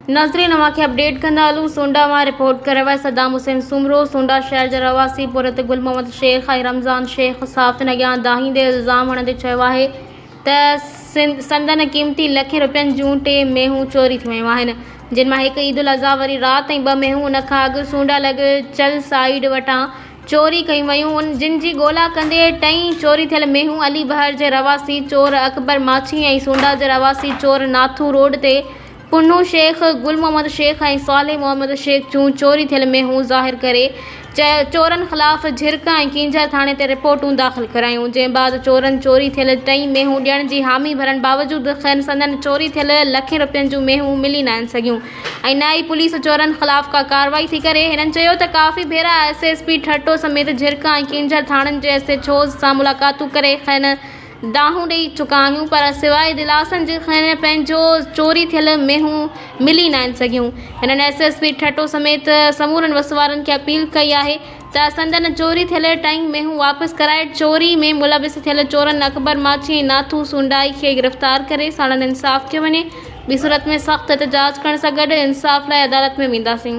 नाज़रीन अवांखे अपडेट कंदा हलूं। सोंडा मां रिपोर्ट करे वियो सदाम हुसैन सुमरो सोंडा शहर जा रवासी पुरत गुल मोहम्मद शेख ऐं रमज़ान शेख साफ़िन अॻियां दाहींदे इल्ज़ाम हणंदे चयो आहे त संदन क़ीमती लखें रुपयनि जूं 3 मेहूं चोरी थी वियूं आहिनि, जिन मां हिकु ईद उल अज़हा वरी राति ऐं 2 मेहूं उन खां अॻु सोंडा लॻ चल साइड वटां चोरी कयूं वयूं, जिन जी ॻोल्हा कंदे 2 चोरी थियल मेहूं अली बहर जे रवासी चोर अकबर माछी ऐं सोंडा जे रवासी चोर नाथू रोड ते पुन्नू शेख गुल मोहम्मद शेख ऐं साले मोहम्मद शेख जूं चोरी थियल मेहूं ज़ाहिर करे चोरनि ख़िलाफ़ झिरका ऐं कींझर थाणे ते रिपोर्टूं दाख़िल करायूं, जंहिं बाद चोरनि चोरी थियल 2 मेहूं ॾियण जी हामी भरण बावजूदि खैर संदन चोरी थियल लखें रुपयनि जूं मेहूं मिली न आहिनि सघियूं ऐं न ई पुलिस चोरनि ख़िलाफ़ का कार्रवाई थी करे। हिननि चयो त काफ़ी भेरा SSP ठट्टो समेत झिरका ऐं कींझर थाणनि जे SHO सां मुलाक़ातूं करे खैन दाहूं ॾेई चुका आहियूं, पर सवाइ दिलासनि जे खैन पंहिंजो चोरी थियल मेहूं मिली न आहिनि सघियूं। हिननि SSP ठट्टो समेत समूरनि वसवारनि खे अपील कई आहे त संदन चोरी थियल 2 मेहूं वापसि कराए चोरी में मुलविस थियल चोरनि अकबर माछी ऐं नाथू सुंडाई खे गिरफ़्तार करे साणनि इंसाफ़ कयो वञे। ॿी सूरत में सख़्त एहतिजाज करण सां गॾु इंसाफ़ लाइ अदालत में वेंदासीं।